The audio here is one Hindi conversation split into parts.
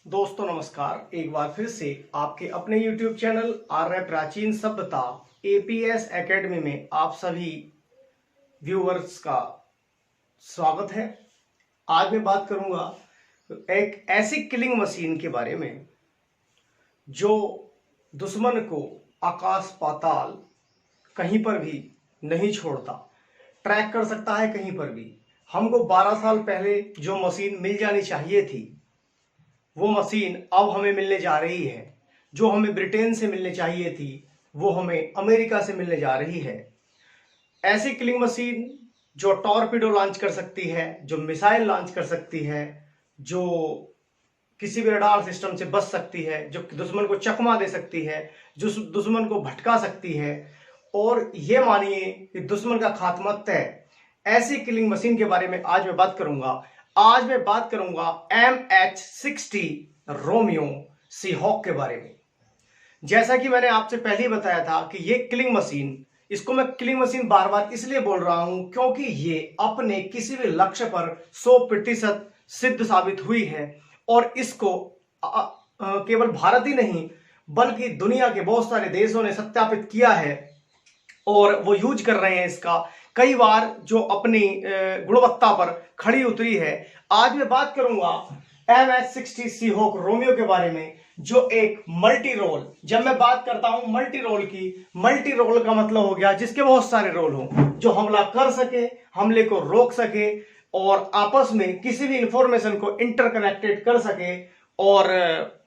दोस्तों नमस्कार। एक बार फिर से आपके अपने YouTube चैनल आर्य प्राचीन सभ्यता एपीएस एकेडमी में आप सभी व्यूअर्स का स्वागत है। आज मैं बात करूंगा एक ऐसी किलिंग मशीन के बारे में जो दुश्मन को आकाश पाताल कहीं पर भी नहीं छोड़ता, ट्रैक कर सकता है कहीं पर भी। हमको 12 साल पहले जो मशीन मिल जानी चाहिए थी वो मशीन अब हमें मिलने जा रही है। जो हमें ब्रिटेन से मिलने चाहिए थी वो हमें अमेरिका से मिलने जा रही है। ऐसी किलिंग मशीन जो टॉर्पीडो लॉन्च कर सकती है, जो मिसाइल लॉन्च कर सकती है, जो किसी भी रडार सिस्टम से बच सकती है, जो दुश्मन को चकमा दे सकती है, जो दुश्मन को भटका सकती है और ये मानिए कि दुश्मन का खात्मा तय। ऐसी किलिंग मशीन के बारे में आज मैं बात करूंगा। आज मैं बात करूंगा MH-60 रोमियो सीहॉक के बारे में। जैसा कि मैंने आपसे पहले ही बताया था कि ये किलिंग मशीन, इसको मैं किलिंग मशीन बार बार इसलिए बोल रहा हूं क्योंकि ये अपने किसी भी लक्ष्य पर 100% सिद्ध साबित हुई है और इसको केवल भारत ही नहीं बल्कि दुनिया के बहुत सारे देशों ने सत्यापित किया है और वो यूज कर रहे हैं इसका। कई बार जो अपनी गुणवत्ता पर खड़ी उतरी है। आज मैं बात करूंगा MH-60 सीहॉक रोमियो के बारे में, जो एक मल्टी रोल। जब मैं बात करता हूं मल्टी रोल की, मल्टी रोल का मतलब हो गया जिसके बहुत सारे रोल हो, जो हमला कर सके, हमले को रोक सके और आपस में किसी भी इंफॉर्मेशन को इंटरकनेक्टेड कर सके और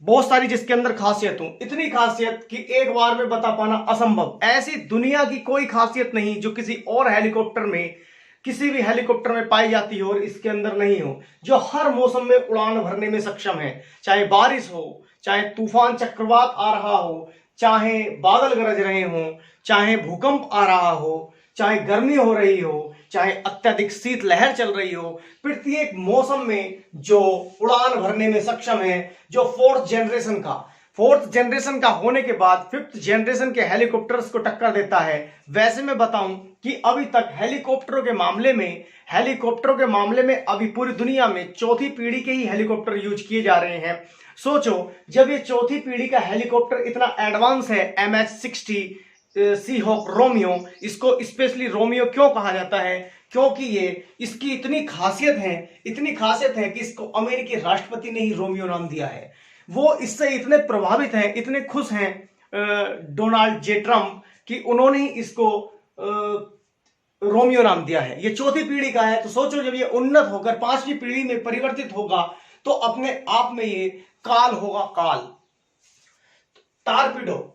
बहुत सारी जिसके अंदर खासियत हो, इतनी खासियत कि एक बार में बता पाना असंभव। ऐसी दुनिया की कोई खासियत नहीं जो किसी और हेलीकॉप्टर में, किसी भी हेलीकॉप्टर में पाई जाती हो और इसके अंदर नहीं हो, जो हर मौसम में उड़ान भरने में सक्षम है। चाहे बारिश हो, चाहे तूफान चक्रवात आ रहा हो, चाहे बादल गरज रहे हो, चाहे भूकंप आ रहा हो, चाहे गर्मी हो रही हो, चाहे अत्यधिक शीत लहर चल रही हो, प्रत्येक मौसम में जो उड़ान भरने में सक्षम है, जो फोर्थ जनरेशन का होने के बाद फिफ्थ जनरेशन के हेलीकॉप्टर्स को टक्कर देता है। वैसे मैं बताऊं कि अभी तक हेलीकॉप्टरों के मामले में अभी पूरी दुनिया में चौथी पीढ़ी के ही हेलीकॉप्टर यूज किए जा रहे हैं। सोचो, जब ये चौथी पीढ़ी का हेलीकॉप्टर इतना एडवांस है, MH-60 सीहॉक रोमियो, इसको स्पेशली रोमियो क्यों कहा जाता है? क्योंकि ये इसकी इतनी खासियत है कि इसको अमेरिकी राष्ट्रपति ने ही रोमियो नाम दिया है। वो इससे इतने प्रभावित हैं, इतने खुश हैं डोनाल्ड जे ट्रम्प कि उन्होंने ही इसको रोमियो नाम दिया है। ये चौथी पीढ़ी का है, तो सोचो जब ये उन्नत होकर पांचवी पीढ़ी में परिवर्तित होगा तो अपने आप में ये काल होगा, काल। टारपीडो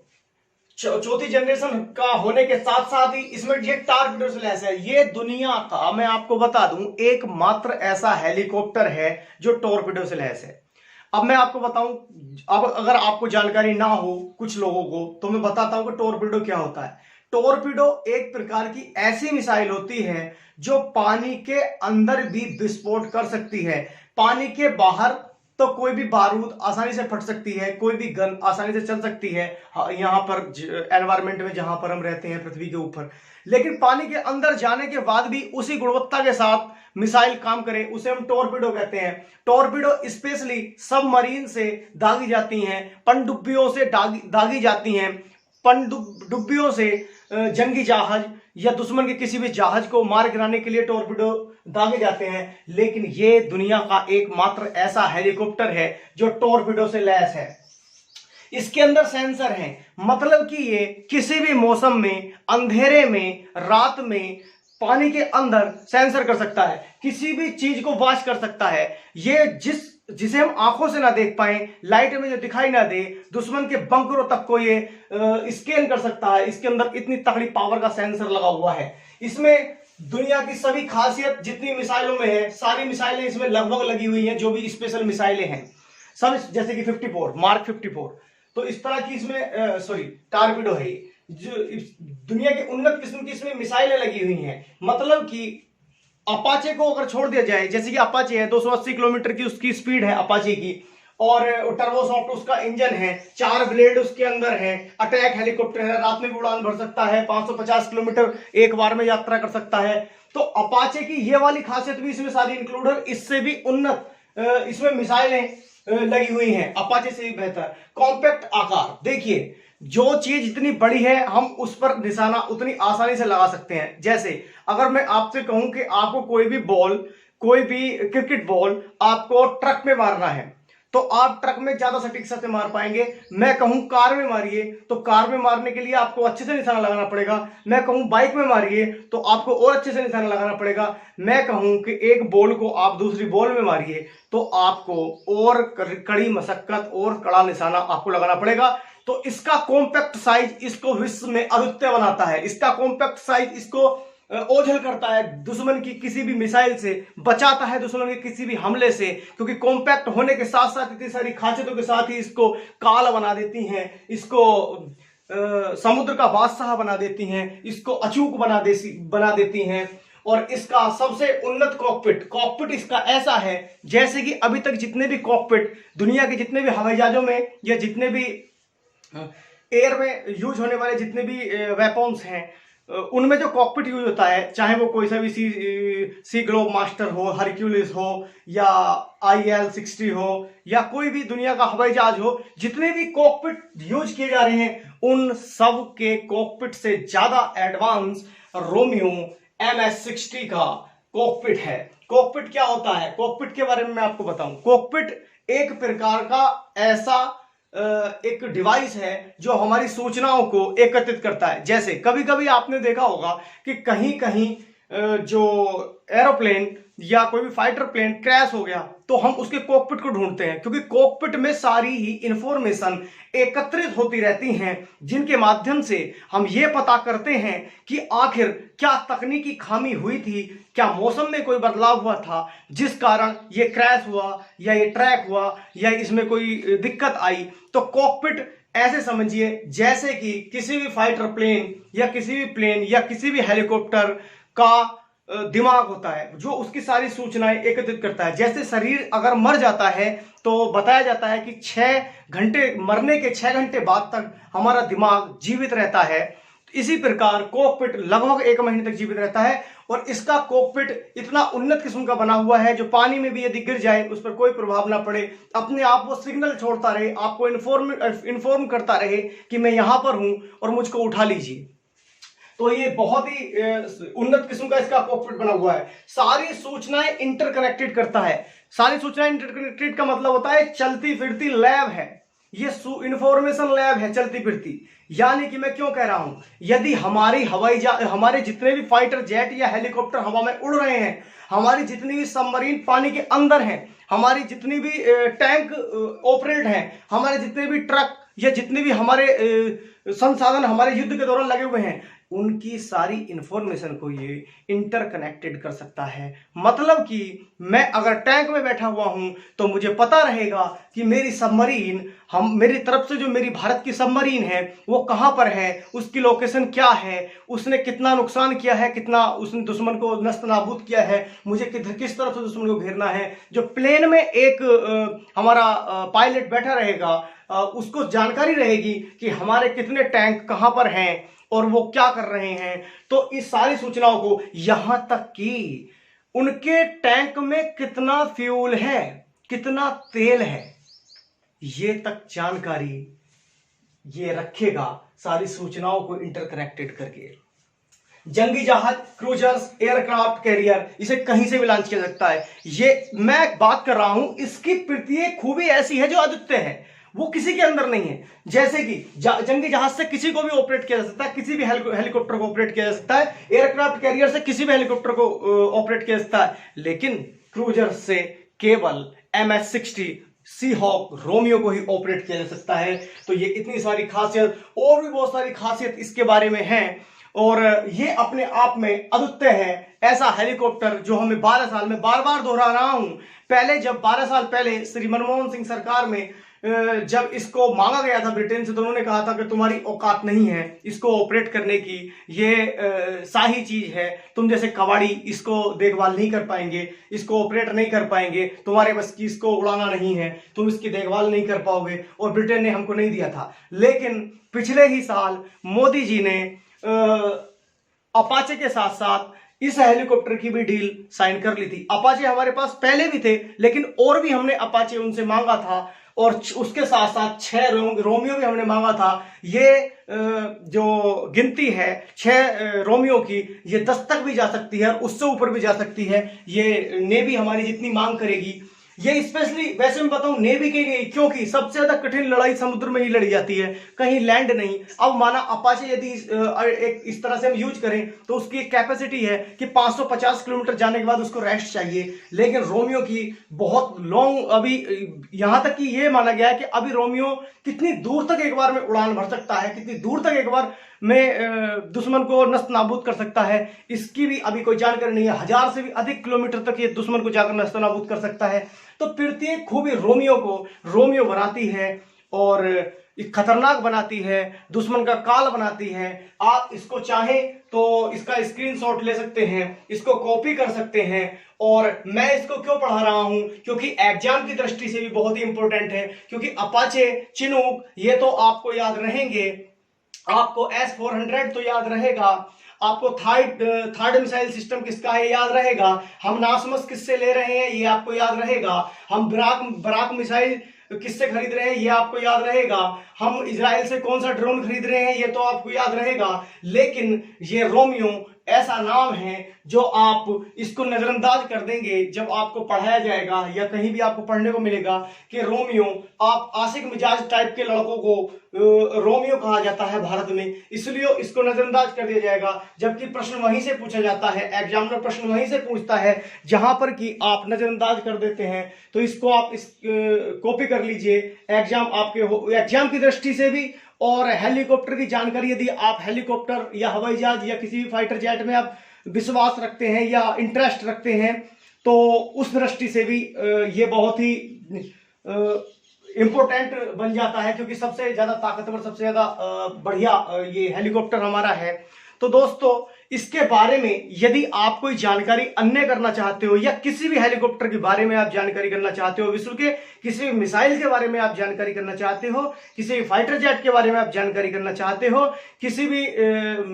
चौथी जनरेशन का होने के साथ साथ ही इसमें ये टारपीडो से लैस है। ये दुनिया का, मैं आपको बता दूं, एकमात्र ऐसा हेलीकॉप्टर है जो टॉर्पीडो से लैस है। अब मैं आपको बताऊं, अब अगर आपको जानकारी ना हो कुछ लोगों को, तो मैं बताता हूं कि टॉर्पीडो क्या होता है। टॉर्पीडो एक प्रकार की ऐसी मिसाइल होती है जो पानी के अंदर भी विस्फोट कर सकती है। पानी के बाहर तो कोई भी बारूद आसानी से फट सकती है, कोई भी गन आसानी से चल सकती है यहां पर एनवायरमेंट में जहां पर हम रहते हैं पृथ्वी के ऊपर। लेकिन पानी के अंदर जाने के बाद भी उसी गुणवत्ता के साथ मिसाइल काम करे, उसे हम टॉर्पीडो कहते हैं। टॉर्पीडो स्पेशली सबमरीन से दागी जाती हैं, पनडुब्बियों से दागी जाती हैं, पनडुब्बियों से जंगी जहाज या दुश्मन के किसी भी जहाज को मार गिराने के लिए टॉर्पीडो दागे जाते हैं। लेकिन ये दुनिया का एकमात्र ऐसा हेलीकॉप्टर है जो टॉर्पीडो से लैस है। इसके अंदर सेंसर हैं, मतलब कि ये किसी भी मौसम में, अंधेरे में, रात में, पानी के अंदर सेंसर कर सकता है, किसी भी चीज को वॉच कर सकता है। ये जिसे हम आंखों से ना देख पाए, लाइट में जो दिखाई ना दे, दुश्मन के बंकरों तक को ये स्कैन कर सकता है। इसके अंदर इतनी तगड़ी पावर का सेंसर लगा हुआ है। इसमें दुनिया की सभी खासियत जितनी मिसाइलों में है, सारी मिसाइलें इसमें लगभग लगी हुई हैं, जो भी स्पेशल मिसाइलें हैं सब, जैसे कि 54 मार्क 54, तो इस तरह की इसमें टारपीडो है जो दुनिया की उन्नत किस्म की इसमें मिसाइलें लगी हुई हैं। मतलब कि अपाचे को अगर छोड़ दिया जाए, जैसे कि अपाचे है 280 किलोमीटर की उसकी स्पीड है अपाचे की, और टर्बोसॉफ्ट उसका इंजन है, 4 ब्लेड उसके अंदर है, अटैक हेलीकॉप्टर है, रात में भी उड़ान भर सकता है, 550 किलोमीटर एक बार में यात्रा कर सकता है। तो अपाचे की ये वाली खासियत भी इसमें सारी इंक्लूड है। इससे भी उन्नत इसमें मिसाइलें लगी हुई हैं, अपाचे से भी बेहतर। कॉम्पैक्ट आकार, देखिए जो चीज जितनी बड़ी है हम उस पर निशाना उतनी आसानी से लगा सकते हैं। जैसे अगर मैं आपसे कहूं कि आपको कोई भी बॉल, कोई भी क्रिकेट बॉल आपको ट्रक में मारना है तो आप ट्रक में ज्यादा सटीक से मार पाएंगे। मैं कहूं कार में मारिए तो कार में मारने के लिए आपको अच्छे से निशाना लगाना पड़ेगा। मैं कहूं बाइक में मारिए तो आपको और अच्छे से निशाना लगाना पड़ेगा। मैं कहूं कि एक बॉल को आप दूसरी बॉल में मारिए तो आपको और कड़ी मशक्कत और कड़ा निशाना आपको लगाना पड़ेगा। तो इसका कॉम्पैक्ट साइज इसको विश्व में अद्वितीय बनाता है। इसका कॉम्पैक्ट साइज इसको ओझल करता है, दुश्मन की किसी भी मिसाइल से बचाता है, दुश्मन के किसी भी हमले से, क्योंकि कॉम्पैक्ट होने के साथ साथ इतनी सारी खासियतों के साथ ही इसको काल बना देती हैं, इसको समुद्र का बादशाह बना देती हैं, इसको अचूक बना देती हैं। और इसका सबसे उन्नत कॉकपिट इसका ऐसा है जैसे कि अभी तक जितने भी कॉकपिट दुनिया के जितने भी हवाई जहाजों में या जितने भी एयर में यूज होने वाले जितने भी वेपन्स हैं उनमें जो कॉकपिट यूज होता है, चाहे वो कोई सा भी सी ग्लोब मास्टर हो, हरक्यूलिस हो या IL-60 हो या कोई भी दुनिया का हवाई जहाज हो, जितने भी कॉकपिट यूज किए जा रहे हैं उन सब के कॉकपिट से ज्यादा एडवांस रोमियो MS-60 का कॉकपिट है। कॉकपिट क्या होता है, कॉकपिट के बारे में मैं आपको बताऊं। कॉकपिट एक प्रकार का ऐसा एक डिवाइस है जो हमारी सूचनाओं को एकत्रित करता है। जैसे कभी कभी आपने देखा होगा कि कहीं कहीं जो एरोप्लेन या कोई भी फाइटर प्लेन क्रैश हो गया तो हम उसके कॉकपिट को ढूंढते हैं, क्योंकि कॉकपिट में सारी ही इंफॉर्मेशन एकत्रित होती रहती हैं जिनके माध्यम से हम ये पता करते हैं कि आखिर क्या तकनीकी खामी हुई थी, क्या मौसम में कोई बदलाव हुआ था जिस कारण ये क्रैश हुआ या ये ट्रैक हुआ या इसमें कोई दिक्कत आई। तो कॉकपिट ऐसे समझिए जैसे कि किसी भी फाइटर प्लेन या किसी भी प्लेन या किसी भी हेलीकॉप्टर का दिमाग होता है जो उसकी सारी सूचनाएं एकत्रित करता है। जैसे शरीर अगर मर जाता है तो बताया जाता है कि 6 घंटे, मरने के 6 घंटे बाद तक हमारा दिमाग जीवित रहता है। इसी प्रकार कॉकपिट लगभग 1 महीने तक जीवित रहता है और इसका कॉकपिट इतना उन्नत किस्म का बना हुआ है जो पानी में भी यदि गिर जाए उस पर कोई प्रभाव ना पड़े, अपने आप वो सिग्नल छोड़ता रहे, आपको इन्फॉर्म करता रहे कि मैं यहां पर हूं और मुझको उठा लीजिए। तो ये बहुत ही उन्नत किस्म का इसका कॉकपिट बना हुआ है। सारी सूचनाएं इंटरकनेक्टेड करता है। सारी सूचनाएं इंटरकनेक्टेड का मतलब होता है चलती फिरती लैब है, ये इंफॉर्मेशन लैब है चलती फिरती। यानी कि मैं क्यों कह रहा हूं, यदि हमारे जितने भी फाइटर जेट या हेलीकॉप्टर हवा में उड़ रहे हैं, हमारी जितनी भी सबमरीन पानी के अंदर हैं, हमारी जितनी भी टैंक ऑपरेट हैं, हमारे जितने भी ट्रक या जितने भी हमारे संसाधन हमारे युद्ध के दौरान लगे हुए हैं, उनकी सारी इंफॉर्मेशन को ये इंटरकनेक्टेड कर सकता है। मतलब कि मैं अगर टैंक में बैठा हुआ हूं तो मुझे पता रहेगा कि मेरी सबमरीन, मेरी तरफ से जो मेरी भारत की सबमरीन है वो कहां पर है, उसकी लोकेशन क्या है, उसने कितना नुकसान किया है, कितना उसने दुश्मन को नस्त नाबूद किया है, मुझे किस तरफ से दुश्मन को घेरना है। जो प्लेन में एक हमारा पायलट बैठा रहेगा उसको जानकारी रहेगी कि हमारे कितने टैंक कहां पर हैं और वो क्या कर रहे हैं। तो इस सारी सूचनाओं को, यहां तक कि उनके टैंक में कितना फ्यूल है, कितना तेल है, ये तक जानकारी ये रखेगा सारी सूचनाओं को इंटरकनेक्टेड करके। जंगी जहाज, क्रूजर्स, एयरक्राफ्ट कैरियर, इसे कहीं से भी लॉन्च किया सकता है। ये मैं बात कर रहा हूं, इसकी प्रत्येक खूबी ऐसी है जो अद्वितीय है, वो किसी के अंदर नहीं है। जैसे कि जंगी जहाज से किसी को भी ऑपरेट किया जा सकता है, किसी भी हेलीकॉप्टर को ऑपरेट किया जा सकता है, एयरक्राफ्ट कैरियर से किसी भी हेलीकॉप्टर को ऑपरेट किया जा सकता है, लेकिन क्रूजर से केवल MS-60 सी हॉक रोमियो को ही ऑपरेट किया जा सकता है। तो ये इतनी सारी खासियत और भी बहुत सारी खासियत इसके बारे में है और ये अपने आप में अद्वितीय है। ऐसा हेलीकॉप्टर जो हमें 12 साल में बार बार दोहरा रहा हूं, पहले जब 12 साल पहले श्री मनमोहन सिंह सरकार में जब इसको मांगा गया था ब्रिटेन से, तो उन्होंने कहा था कि तुम्हारी औकात नहीं है इसको ऑपरेट करने की, ये शाही चीज है, तुम जैसे कबाड़ी इसको देखभाल नहीं कर पाएंगे, इसको ऑपरेट नहीं कर पाएंगे, तुम्हारे बस की इसको उड़ाना नहीं है, तुम इसकी देखभाल नहीं कर पाओगे, और ब्रिटेन ने हमको नहीं दिया था। लेकिन पिछले ही साल मोदी जी ने अपाचे के साथ साथ इस हेलीकॉप्टर की भी डील साइन कर ली थी। अपाचे हमारे पास पहले भी थे, लेकिन और भी हमने अपाचे उनसे मांगा था, और उसके साथ साथ 6 रोमियो भी हमने मांगा था। ये जो गिनती है 6 रोमियो की, ये 10 तक भी जा सकती है और उससे ऊपर भी जा सकती है। ये नेवी हमारी जितनी मांग करेगी, ये स्पेशली वैसे मैं बताऊं नेवी के लिए, क्योंकि सबसे ज्यादा कठिन लड़ाई समुद्र में ही लड़ी जाती है, कहीं लैंड नहीं। अब माना अपाचे यदि एक इस तरह से हम यूज करें तो उसकी एक कैपेसिटी है कि 550 किलोमीटर जाने के बाद उसको रेस्ट चाहिए, लेकिन रोमियो की बहुत लॉन्ग, अभी यहां तक कि ये माना गया है कि अभी रोमियो कितनी दूर तक एक बार में उड़ान भर सकता है, कितनी दूर तक एक बार में दुश्मन को नस्त नाबूद कर सकता है, इसकी भी अभी कोई जानकारी नहीं है। 1000 से भी अधिक किलोमीटर तक ये दुश्मन को जाकर नस्त नाबूद कर सकता है। तो प्रत्येक खूबी रोमियो को रोमियो बनाती है और खतरनाक बनाती है, दुश्मन का काल बनाती है। आप इसको चाहें तो इसका स्क्रीनशॉट ले सकते हैं, इसको कॉपी कर सकते हैं। और मैं इसको क्यों पढ़ा रहा हूं, क्योंकि एग्जाम की दृष्टि से भी बहुत ही इंपॉर्टेंट है। क्योंकि अपाचे, चिनूक ये तो आपको याद रहेंगे, आपको S-400 तो याद रहेगा, आपको थर्ड मिसाइल सिस्टम किसका है याद रहेगा, हम नासमस किससे ले रहे हैं ये आपको याद रहेगा, हम बराक मिसाइल किससे खरीद रहे हैं ये आपको याद रहेगा, हम इजराइल से कौन सा ड्रोन खरीद रहे हैं ये तो आपको याद रहेगा। लेकिन ये रोमियो ऐसा नाम है जो आप इसको नजरअंदाज कर देंगे जब आपको पढ़ाया जाएगा या कहीं भी आपको पढ़ने को मिलेगा कि रोमियो, आप आशिक मिजाज टाइप के लड़कों को रोमियो कहा जाता है भारत में, इसलिए इसको नजरअंदाज कर दिया जाएगा। जबकि प्रश्न वहीं से पूछा जाता है, एग्जामिनर प्रश्न वहीं से पूछता है जहां पर कि आप नजरअंदाज कर देते हैं। तो इसको आप कॉपी कर लीजिए, एग्जाम की दृष्टि से भी। और हेलीकॉप्टर की जानकारी, यदि आप हेलीकॉप्टर या हवाई जहाज या किसी भी फाइटर जेट में आप विश्वास रखते हैं या इंटरेस्ट रखते हैं, तो उस दृष्टि से भी ये बहुत ही इंपॉर्टेंट बन जाता है, क्योंकि सबसे ज्यादा ताकतवर, सबसे ज्यादा बढ़िया ये हेलीकॉप्टर हमारा है। तो दोस्तों, इसके बारे में यदि आप कोई जानकारी अन्य करना चाहते हो या किसी भी हेलीकॉप्टर के बारे में आप जानकारी करना चाहते हो, विश्व के किसी भी मिसाइल के बारे में आप जानकारी करना चाहते हो, किसी भी फाइटर जेट के बारे में आप जानकारी करना चाहते हो, किसी भी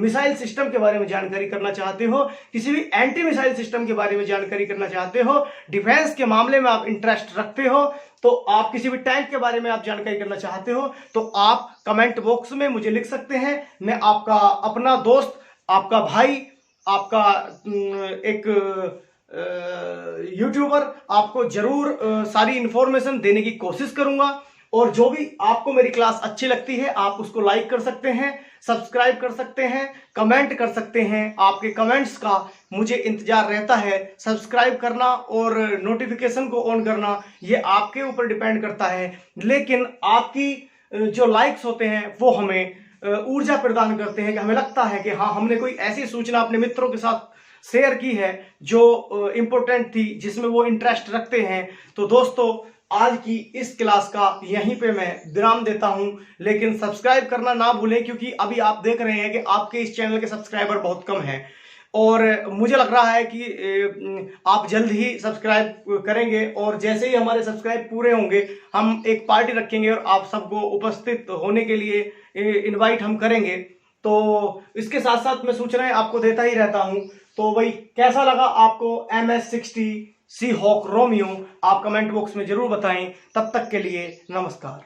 मिसाइल सिस्टम के बारे में जानकारी करना चाहते हो, किसी भी एंटी मिसाइल सिस्टम के बारे में जानकारी करना चाहते हो, डिफेंस के मामले में आप इंटरेस्ट रखते हो, तो आप किसी भी टैंक के बारे में आप जानकारी करना चाहते हो, तो आप कमेंट बॉक्स में मुझे लिख सकते हैं। मैं आपका अपना दोस्त, आपका भाई, आपका एक यूट्यूबर आपको जरूर सारी इंफॉर्मेशन देने की कोशिश करूंगा। और जो भी आपको मेरी क्लास अच्छी लगती है आप उसको लाइक कर सकते हैं, सब्सक्राइब कर सकते हैं, कमेंट कर सकते हैं। आपके कमेंट्स का मुझे इंतजार रहता है। सब्सक्राइब करना और नोटिफिकेशन को ऑन करना ये आपके ऊपर डिपेंड करता है, लेकिन आपकी जो लाइक्स होते हैं वो हमें ऊर्जा प्रदान करते हैं कि हमें लगता है कि हाँ, हमने कोई ऐसी सूचना अपने मित्रों के साथ शेयर की है जो इंपॉर्टेंट थी, जिसमें वो इंटरेस्ट रखते हैं। तो दोस्तों, आज की इस क्लास का यहीं पे मैं विराम देता हूं, लेकिन सब्सक्राइब करना ना भूलें, क्योंकि अभी आप देख रहे हैं कि आपके इस चैनल के सब्सक्राइबर बहुत कम हैं और मुझे लग रहा है कि आप जल्द ही सब्सक्राइब करेंगे। और जैसे ही हमारे सब्सक्राइब पूरे होंगे हम एक पार्टी रखेंगे और आप सबको उपस्थित होने के लिए इनवाइट हम करेंगे। तो इसके साथ साथ मैं सूचनाएं आपको देता ही रहता हूं। तो भाई, कैसा लगा आपको MS-60 सी हॉक रोमियो, आप कमेंट बॉक्स में जरूर बताएं। तब तक के लिए नमस्कार।